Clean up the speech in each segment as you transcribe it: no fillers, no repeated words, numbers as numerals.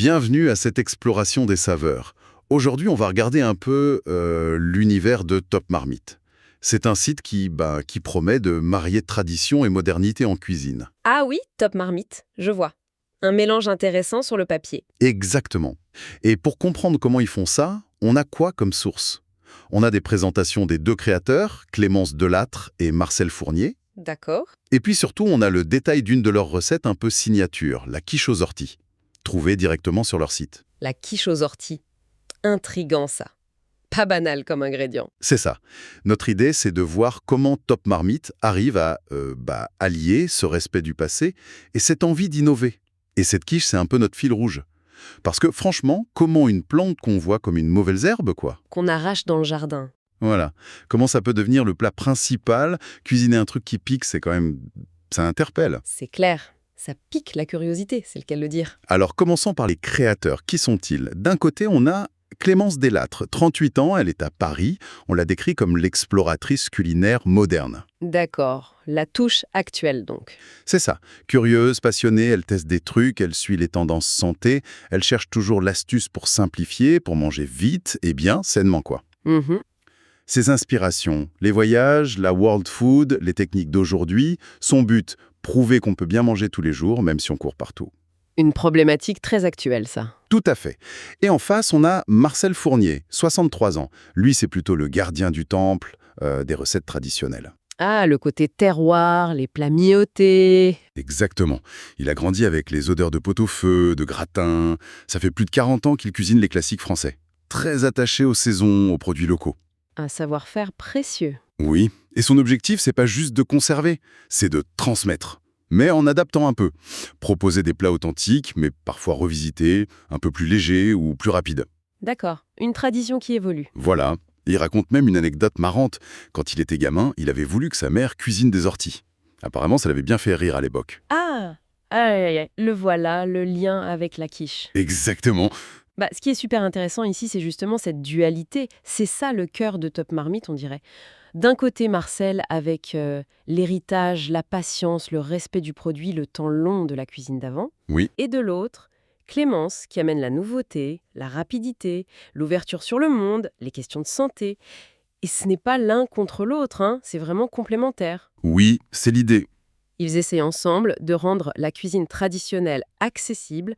Bienvenue à cette exploration des saveurs. Aujourd'hui, on va regarder un peu l'univers de Top Marmite. C'est un site qui promet de marier tradition et modernité en cuisine. Ah oui, Top Marmite, je vois. Un mélange intéressant sur le papier. Exactement. Et pour comprendre comment ils font ça, on a quoi comme source? On a des présentations des deux créateurs, Clémence Delattre et Marcel Fournier. D'accord. Et puis surtout, on a le détail d'une de leurs recettes un peu signature, la quiche aux orties, trouvée directement sur leur site. La quiche aux orties. Intriguant ça. Pas banal comme ingrédient. C'est ça. Notre idée, c'est de voir comment Top Marmite arrive à allier ce respect du passé et cette envie d'innover. Et cette quiche, c'est un peu notre fil rouge. Parce que franchement, comment une plante qu'on voit comme une mauvaise herbe, quoi? Qu'on arrache dans le jardin. Voilà. Comment ça peut devenir le plat principal? Cuisiner un truc qui pique, c'est quand même... ça interpelle. C'est clair. Ça pique la curiosité, c'est le cas de le dire. Alors, commençons par les créateurs. Qui sont-ils? D'un côté, on a Clémence Delattre, 38 ans, elle est à Paris. On la décrit comme l'exploratrice culinaire moderne. D'accord. La touche actuelle donc. C'est ça. Curieuse, passionnée, elle teste des trucs, elle suit les tendances santé, elle cherche toujours l'astuce pour simplifier, pour manger vite et bien, sainement quoi. Mhm. Ses inspirations, les voyages, la world food, les techniques d'aujourd'hui, son but, prouver qu'on peut bien manger tous les jours, même si on court partout. Une problématique très actuelle, ça. Tout à fait. Et en face, on a Marcel Fournier, 63 ans. Lui, c'est plutôt le gardien du temple des recettes traditionnelles. Ah, le côté terroir, les plats mijotés. Exactement. Il a grandi avec les odeurs de pot-au-feu, de gratin. Ça fait plus de 40 ans qu'il cuisine les classiques français. Très attaché aux saisons, aux produits locaux. Un savoir-faire précieux. Oui, et son objectif, c'est pas juste de conserver, c'est de transmettre. Mais en adaptant un peu. Proposer des plats authentiques, mais parfois revisités, un peu plus légers ou plus rapides. D'accord. Une tradition qui évolue. Voilà. Il raconte même une anecdote marrante. Quand il était gamin, il avait voulu que sa mère cuisine des orties. Apparemment, ça l'avait bien fait rire à l'époque. Ah, aïe, aïe, aïe. Le voilà, le lien avec la quiche. Exactement. Ce qui est super intéressant ici, c'est justement cette dualité. C'est ça le cœur de Top Marmite, on dirait. D'un côté, Marcel, avec l'héritage, la patience, le respect du produit, le temps long de la cuisine d'avant. Oui. Et de l'autre, Clémence, qui amène la nouveauté, la rapidité, l'ouverture sur le monde, les questions de santé. Et ce n'est pas l'un contre l'autre, hein, c'est vraiment complémentaire. Oui, c'est l'idée. Ils essaient ensemble de rendre la cuisine traditionnelle accessible,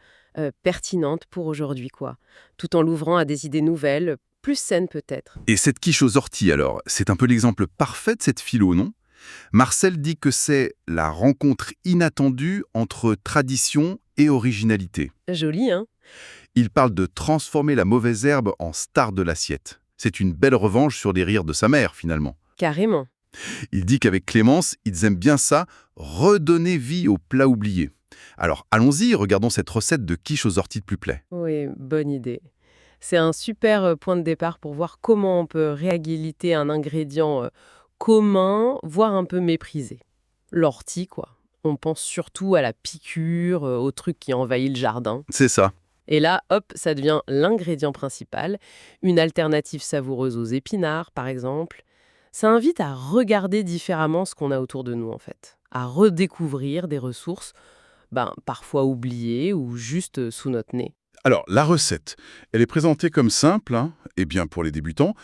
pertinente pour aujourd'hui, quoi. Tout en l'ouvrant à des idées nouvelles, plus saines peut-être. Et cette quiche aux orties, alors, c'est un peu l'exemple parfait de cette philo, non? Marcel dit que c'est la rencontre inattendue entre tradition et originalité. Joli, hein? Il parle de transformer la mauvaise herbe en star de l'assiette. C'est une belle revanche sur les rires de sa mère, finalement. Carrément. Il dit qu'avec Clémence, ils aiment bien ça, redonner vie aux plats oubliés. Alors, allons-y, regardons cette recette de quiche aux orties de plus près. Oui, bonne idée. C'est un super point de départ pour voir comment on peut réhabiliter un ingrédient commun, voire un peu méprisé. L'ortie, quoi. On pense surtout à la piqûre, au truc qui envahit le jardin. C'est ça. Et là, hop, ça devient l'ingrédient principal, une alternative savoureuse aux épinards, par exemple. Ça invite à regarder différemment ce qu'on a autour de nous, en fait. À redécouvrir des ressources, parfois oubliées ou juste sous notre nez. Alors, la recette, elle est présentée comme simple, et bien pour les débutants.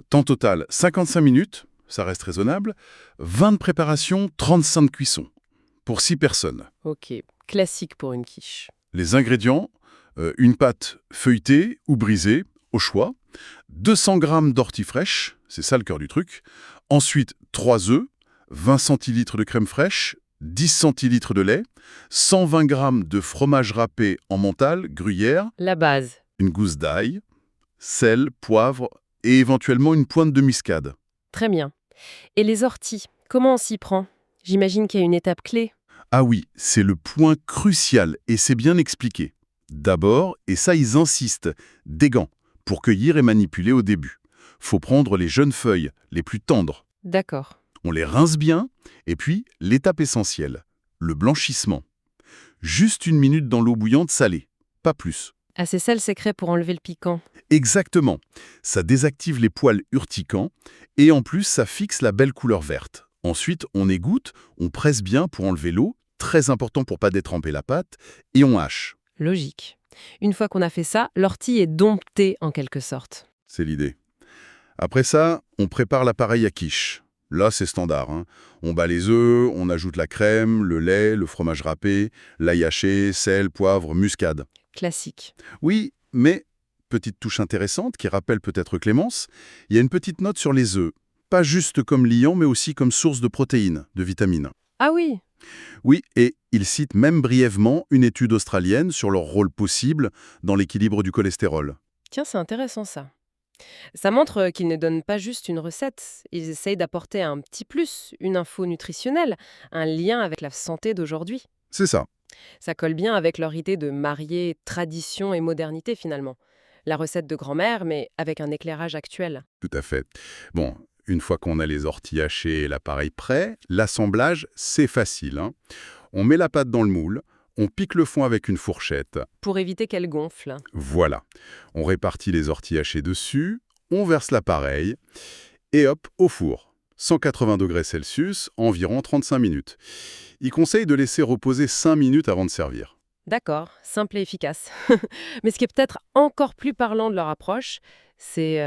Temps total, 55 minutes, ça reste raisonnable. 20 de préparation, 35 de cuisson. Pour 6 personnes. Ok, classique pour une quiche. Les ingrédients, une pâte feuilletée ou brisée, au choix. 200 g d'ortie fraîche, c'est ça le cœur du truc. Ensuite, 3 œufs, 20 centilitres de crème fraîche, 10 centilitres de lait, 120 g de fromage râpé en mental, gruyère, La base. une gousse d'ail, sel, poivre et éventuellement une pointe de muscade. Très bien. Et les orties, comment on s'y prend? J'imagine qu'il y a une étape clé. Ah oui, c'est le point crucial et c'est bien expliqué. D'abord, et ça ils insistent, des gants pour cueillir et manipuler au début. Faut prendre les jeunes feuilles, les plus tendres. D'accord. On les rince bien, et puis l'étape essentielle, le blanchissement. Juste 1 minute dans l'eau bouillante salée, pas plus. Ah, c'est ça le secret pour enlever le piquant. Exactement. Ça désactive les poils urticants, et en plus ça fixe la belle couleur verte. Ensuite, on égoutte, on presse bien pour enlever l'eau, très important pour pas détremper la pâte, et on hache. Logique. Une fois qu'on a fait ça, l'ortie est domptée en quelque sorte. C'est l'idée. Après ça, on prépare l'appareil à quiche. Là, c'est standard, hein. On bat les œufs, on ajoute la crème, le lait, le fromage râpé, l'ail haché, sel, poivre, muscade. Classique. Oui, mais, petite touche intéressante qui rappelle peut-être Clémence, il y a une petite note sur les œufs. Pas juste comme liant, mais aussi comme source de protéines, de vitamines. Ah oui, Oui, et il cite même brièvement une étude australienne sur leur rôle possible dans l'équilibre du cholestérol. tiens, c'est intéressant ça. Ça montre qu'ils ne donnent pas juste une recette, ils essayent d'apporter un petit plus, une info nutritionnelle, un lien avec la santé d'aujourd'hui. C'est ça. Ça colle bien avec leur idée de marier tradition et modernité finalement. La recette de grand-mère, mais avec un éclairage actuel. Tout à fait. Bon, une fois qu'on a les orties hachées et l'appareil prêt, l'assemblage, c'est facile, hein. On met la pâte dans le moule, on pique le fond avec une fourchette. Pour éviter qu'elle gonfle. Voilà. On répartit les orties hachées dessus, on verse l'appareil, et hop, au four. 180 degrés Celsius, environ 35 minutes. Il conseille de laisser reposer 5 minutes avant de servir. D'accord, simple et efficace. Mais ce qui est peut-être encore plus parlant de leur approche, c'est...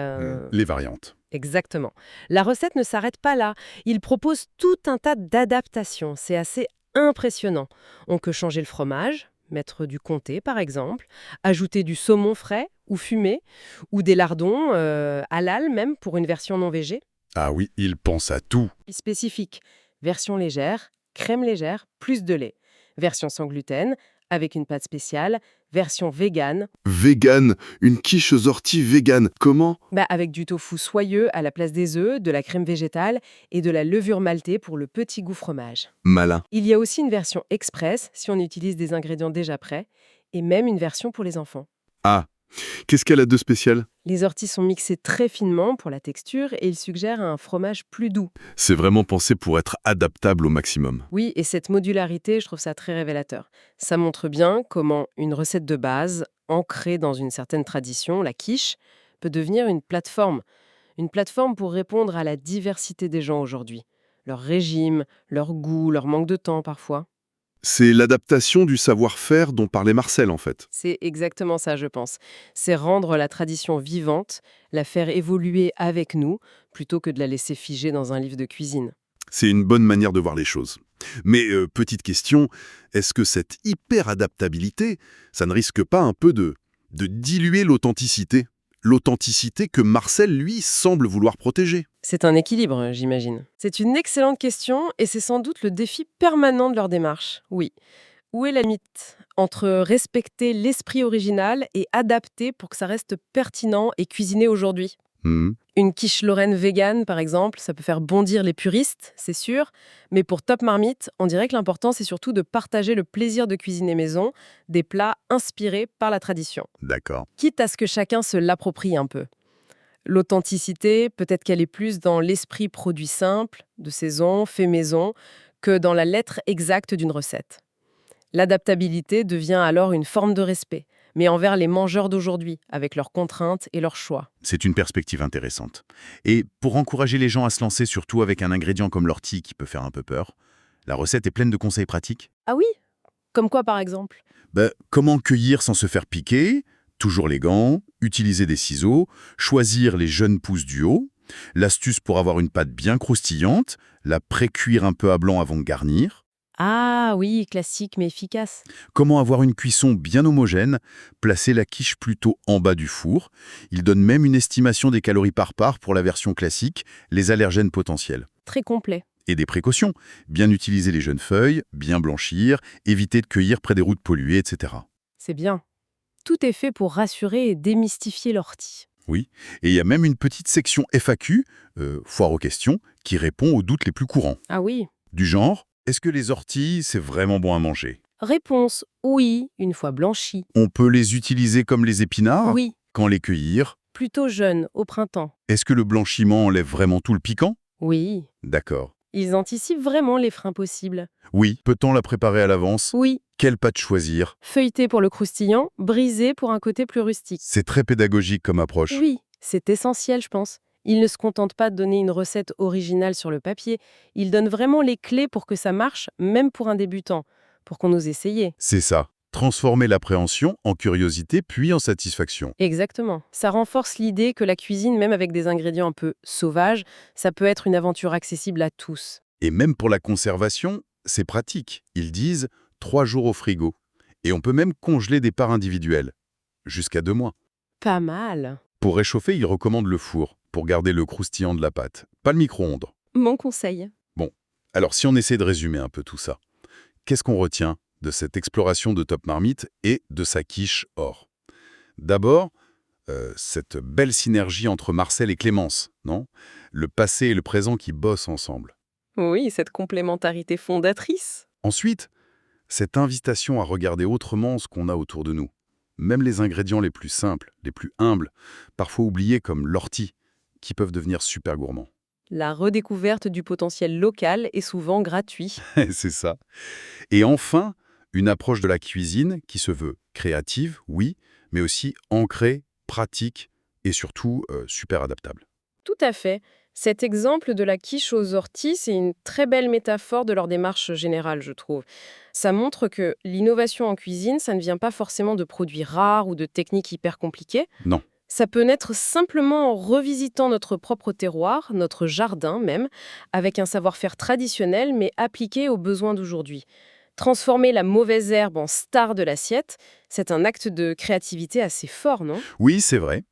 Les variantes. Exactement. La recette ne s'arrête pas là. Ils proposent tout un tas d'adaptations. C'est assez impressionnant. On peut changer le fromage, mettre du comté par exemple, ajouter du saumon frais ou fumé, ou des lardons, halal même pour une version non végé. Ah oui, il pense à tout. Spécifique. Version légère, crème légère, plus de lait. Version sans gluten, avec une pâte spéciale. Version végane, Vegan, une quiche aux orties vegan. Comment? avec du tofu soyeux à la place des œufs, de la crème végétale et de la levure maltée pour le petit goût fromage. Malin. Il y a aussi une version express si on utilise des ingrédients déjà prêts, et même une version pour les enfants. Ah, qu'est-ce qu'elle a de spécial? Les orties sont mixées très finement pour la texture et ils suggèrent un fromage plus doux. C'est vraiment pensé pour être adaptable au maximum. Oui, et cette modularité, je trouve ça très révélateur. Ça montre bien comment une recette de base, ancrée dans une certaine tradition, la quiche, peut devenir une plateforme. Une plateforme pour répondre à la diversité des gens aujourd'hui. Leur régime, leur goût, leur manque de temps parfois. C'est l'adaptation du savoir-faire dont parlait Marcel, en fait. C'est exactement ça, je pense. C'est rendre la tradition vivante, la faire évoluer avec nous, plutôt que de la laisser figer dans un livre de cuisine. C'est une bonne manière de voir les choses. Mais petite question, est-ce que cette hyper-adaptabilité, ça ne risque pas un peu de diluer l'authenticité? L'authenticité que Marcel, lui, semble vouloir protéger. C'est un équilibre, j'imagine. C'est une excellente question et c'est sans doute le défi permanent de leur démarche. Oui. Où est la limite entre respecter l'esprit original et adapter pour que ça reste pertinent et cuisiné aujourd'hui? Hmm. Une quiche lorraine végane, par exemple, ça peut faire bondir les puristes, c'est sûr. Mais pour Top Marmite, on dirait que l'important, c'est surtout de partager le plaisir de cuisiner maison, des plats inspirés par la tradition. D'accord. Quitte à ce que chacun se l'approprie un peu. L'authenticité, peut-être qu'elle est plus dans l'esprit produit simple, de saison, fait maison, que dans la lettre exacte d'une recette. L'adaptabilité devient alors une forme de respect, mais envers les mangeurs d'aujourd'hui, avec leurs contraintes et leurs choix. C'est une perspective intéressante. Et pour encourager les gens à se lancer, surtout avec un ingrédient comme l'ortie qui peut faire un peu peur, la recette est pleine de conseils pratiques. Ah oui? Comme quoi par exemple? Comment cueillir sans se faire piquer? Toujours les gants, utiliser des ciseaux, choisir les jeunes pousses du haut, l'astuce pour avoir une pâte bien croustillante, la pré-cuire un peu à blanc avant de garnir, Ah oui, classique mais efficace. comment avoir une cuisson bien homogène, placer la quiche plutôt en bas du four. Il donne même une estimation des calories par part pour la version classique, les allergènes potentiels. Très complet. Et des précautions, bien utiliser les jeunes feuilles, bien blanchir, éviter de cueillir près des routes polluées, etc. C'est bien. Tout est fait pour rassurer et démystifier l'ortie. Oui, et il y a même une petite section FAQ, foire aux questions, qui répond aux doutes les plus courants. Ah oui. Du genre, est-ce que les orties, c'est vraiment bon à manger? Réponse oui, une fois blanchies. On peut les utiliser comme les épinards? Oui, Quand les cueillir? plutôt jeune, au printemps. Est-ce que le blanchiment enlève vraiment tout le piquant? Oui. D'accord. Ils anticipent vraiment les freins possibles. Oui, peut-on la préparer à l'avance? Oui, Quelle pâte choisir? feuilleté pour le croustillant, brisé pour un côté plus rustique. C'est très pédagogique comme approche. Oui, c'est essentiel, je pense. Ils ne se contentent pas de donner une recette originale sur le papier. Ils donnent vraiment les clés pour que ça marche, même pour un débutant, pour qu'on ose essayer. C'est ça. Transformer l'appréhension en curiosité puis en satisfaction. Exactement. Ça renforce l'idée que la cuisine, même avec des ingrédients un peu sauvages, ça peut être une aventure accessible à tous. Et même pour la conservation, c'est pratique. Ils disent 3 jours au frigo. Et on peut même congeler des parts individuelles. Jusqu'à 2 mois. Pas mal. Pour réchauffer, ils recommandent le four, pour garder le croustillant de la pâte. Pas le micro-ondes. Mon conseil. Bon, alors si on essaie de résumer un peu tout ça, qu'est-ce qu'on retient de cette exploration de Top Marmite et de sa quiche or? D'abord, cette belle synergie entre Marcel et Clémence, non? Le passé et le présent qui bossent ensemble. Oui, cette complémentarité fondatrice. Ensuite, cette invitation à regarder autrement ce qu'on a autour de nous. Même les ingrédients les plus simples, les plus humbles, parfois oubliés comme l'ortie, qui peuvent devenir super gourmands. La redécouverte du potentiel local est souvent gratuit. C'est ça. Et enfin, une approche de la cuisine qui se veut créative, oui, mais aussi ancrée, pratique et surtout super adaptable. Tout à fait. Cet exemple de la quiche aux orties, c'est une très belle métaphore de leur démarche générale, je trouve. Ça montre que l'innovation en cuisine, ça ne vient pas forcément de produits rares ou de techniques hyper compliquées. Non, Ça peut naître simplement en revisitant notre propre terroir, notre jardin même, avec un savoir-faire traditionnel mais appliqué aux besoins d'aujourd'hui. Transformer la mauvaise herbe en star de l'assiette, c'est un acte de créativité assez fort, non? oui, c'est vrai.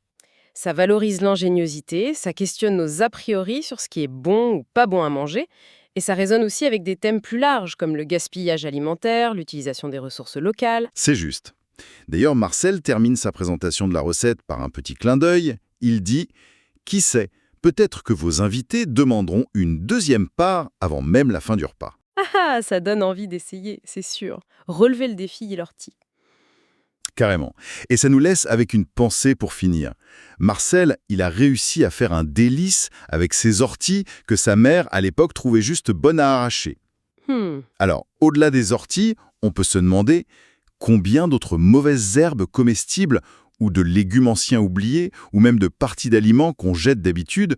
Ça valorise l'ingéniosité, ça questionne nos a priori sur ce qui est bon ou pas bon à manger, et ça résonne aussi avec des thèmes plus larges comme le gaspillage alimentaire, l'utilisation des ressources locales. C'est juste. D'ailleurs, Marcel termine sa présentation de la recette par un petit clin d'œil. Il dit « Qui sait, peut-être que vos invités demanderont une deuxième part avant même la fin du repas. Ah, ça donne envie d'essayer, c'est sûr. Relever le défi et l'ortie. » Carrément. Et ça nous laisse avec une pensée pour finir. Marcel, il a réussi à faire un délice avec ses orties que sa mère, à l'époque, trouvait juste bonnes à arracher. Alors, au-delà des orties, on peut se demander combien d'autres mauvaises herbes comestibles ou de légumes anciens oubliés ou même de parties d'aliments qu'on jette d'habitude,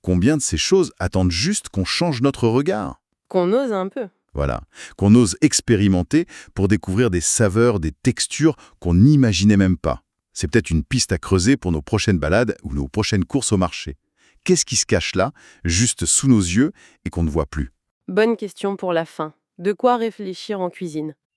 combien de ces choses attendent juste qu'on change notre regard? Qu'on ose un peu. Voilà, qu'on ose expérimenter pour découvrir des saveurs, des textures qu'on n'imaginait même pas. C'est peut-être une piste à creuser pour nos prochaines balades ou nos prochaines courses au marché. Qu'est-ce qui se cache là, juste sous nos yeux et qu'on ne voit plus? Bonne question pour la fin. De quoi réfléchir en cuisine?